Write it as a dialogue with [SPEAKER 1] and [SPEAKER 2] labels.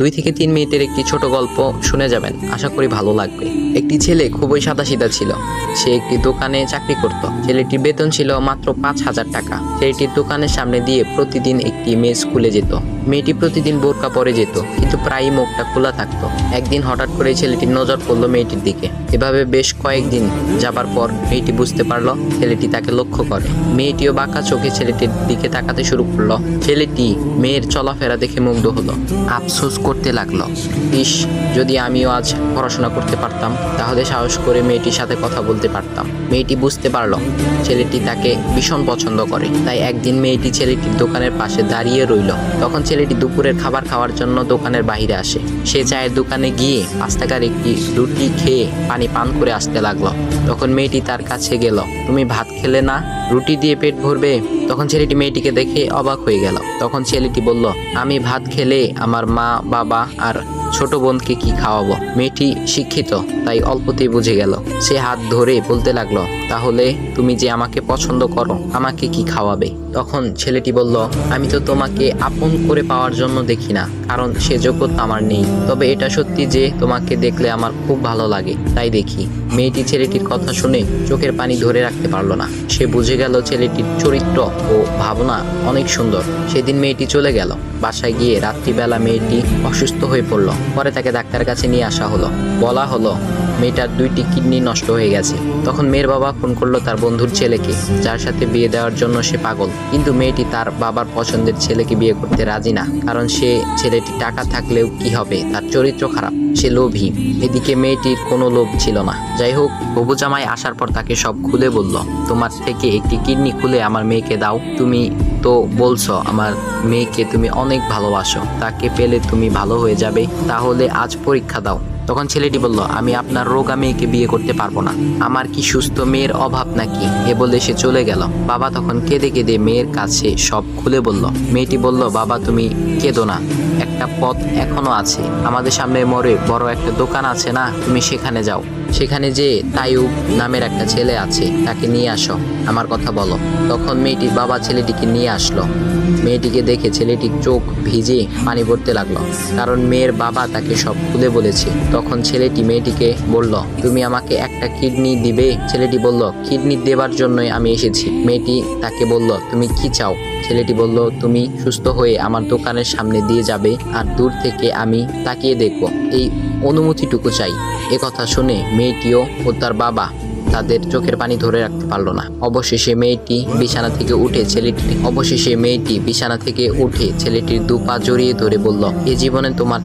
[SPEAKER 1] 2 থেকে 3 মিনিটের একটি ছোট গল্প শুনে যাবেন, আশা করি ভালো লাগবে। একটি ছেলে খুবই সাদাসিধা ছিল। সে একটি দোকানে চাকরি করত। ছেলেটির বেতন ছিল মাত্র 5,000 টাকা। ছেলেটির দোকানের সামনে দিয়ে প্রতিদিন একটি মেয়ে স্কুলে যেত। মেয়েটি প্রতিদিন বোরকা পরে যেত, কিন্তু প্রায়ই মুখটা খোলা থাকতো। একদিন হঠাৎ করে ছেলেটির নজর পড়লো মেয়েটির দিকে। এভাবে বেশ কয়েকদিন যাবার পর মেয়েটি বুঝতে পারলো ছেলেটি তাকে লক্ষ্য করে। মেয়েটিও বাঁকা চোখে ছেলেটির দিকে তাকাতে শুরু করলো। ছেলেটি মেয়ের চলাফেরা দেখে মুগ্ধ হলো। আফসোস করতে লাগলো, ইস, যদি আমিও আজ পড়াশোনা করতে পারতাম, তাহলে সাহস করে মেয়েটির সাথে কথা বলতে পারতাম। মেয়েটি বুঝতে পারলো ছেলেটি তাকে ভীষণ পছন্দ করে। তাই একদিন মেয়েটি ছেলেটির দোকানের পাশে দাঁড়িয়ে রইল। তখন ছেলেটি দুপুরের খাবার খাওয়ার জন্য দোকানের বাইরে আসে। সে চায়ের দোকানে গিয়ে 5 টাকার একটি রুটি খেয়ে পানি পান করে আসতে লাগলো। তখন মেয়েটি তার কাছে গেল। তুমি ভাত খেলে না, রুটি দিয়ে পেট ভরবে? তখন ছেলেটি মেয়েটিকে দেখে অবাক হয়ে গেল। তখন ছেলেটি বলল, আমি ভাত খেলে আমার মা, বাবা আর ছোট বোনকে কি খাওয়াবো? মেয়েটি শিক্ষিত, তাই অল্পতেই বুঝে গেল। সে হাত ধরে বলতে লাগলো, তাহলে তুমি যে আমাকে পছন্দ করো, আমাকে কি খাওয়াবে? তখন ছেলেটি বলল, আমি তো তোমাকে আপন করে পাওয়ার জন্য দেখি না, কারণ সে যোগ্যতা আমার নেই। তবে এটা সত্যি যে তোমাকে দেখলে আমার খুব ভালো লাগে, তাই দেখি। মেয়েটি ছেলেটির কথা শুনে চোখের পানি ধরে রাখতে পারলো না। সে বুঝে গেল ছেলেটির চরিত্র ও ভাবনা অনেক সুন্দর। সেদিন মেয়েটি চলে গেল। বাসায় গিয়ে রাত্রিবেলা মেয়েটি অসুস্থ হয়ে পড়ল। পরে তাকে ডাক্তারের কাছে নিয়ে আসা হলো। বলা হলো মেয়েটার 2টি কিডনি নষ্ট হয়ে গেছে। তখন মেয়ের বাবা ফোন করলো তার বন্ধুর ছেলেকে, যার সাথে বিয়ে দেওয়ার জন্য সে পাগল। কিন্তু মেয়েটি তার বাবার পছন্দের ছেলেকে বিয়ে করতে রাজি না, কারণ সে ছেলেটি টাকা থাকলেও কি হবে, তার চরিত্র খারাপ, সে লোভী। এদিকে মেয়েটির কোনো লোভ ছিল না। যাই হোক, হবু জামাই আসার পর তাকে সব খুলে বলল, তোমার থেকে একটি কিডনি খুলে আমার মেয়েকে দাও। তুমি তো বলছো আমার মেয়েকে তুমি অনেক ভালোবাসো, তাকে পেলে তুমি ভালো হয়ে যাবে, তাহলে আজ পরীক্ষা দাও। তখন ছেলেটি বলল, আমি আপনার রোগা মেয়েকে বিয়ে করতে পারবো না, আমার কি সুস্থ মেয়ের অভাব নাকি? এ বলে সে চলে গেল। বাবা তখন কেঁদে কেঁদে মেয়ের কাছে সব খুলে বলল। মেয়েটি বলল, বাবা তুমি কেঁদো না, একটা পথ এখনো আছে, আমাদের সামনে মোড়ে বড় একটা দোকান আছে না, তুমি সেখানে যাও। সেখানে যে তাইয়ুব নামের একটা ছেলে আছে, তাকে নিয়ে আসো, আমার কথা বলো। তখন মেয়েটির বাবা ছেলেটিকে নিয়ে আসলো। মেয়েটিকে দেখে ছেলেটির চোখ ভিজে পানি পড়তে লাগলো, কারণ মেয়ের বাবা তাকে সব খুলে বলেছে। তখন ছেলেটি মেয়েটিকে বলল, তুমি আমাকে একটা কিডনি দিবে? ছেলেটি বলল, কিডনি দেবার জন্যই আমি এসেছি। মেয়েটি তাকে বলল, তুমি কি চাও? ছেলেটি বলল, তুমি সুস্থ হয়ে আমার দোকানের সামনে দিয়ে যাবে, আর দূর থেকে আমি তাকিয়ে দেখব, এই অনুমতিটুকু চাই। কথা শুনে মেয়েটিও ও তার বাবা তাদের চোখের পানি ধরে রাখতে পারলো না। অবশেষে মেয়েটি বিছানা থেকে উঠে ছেলেটির 2 পা জড়িয়ে ধরে বলল, এ জীবনে তোমার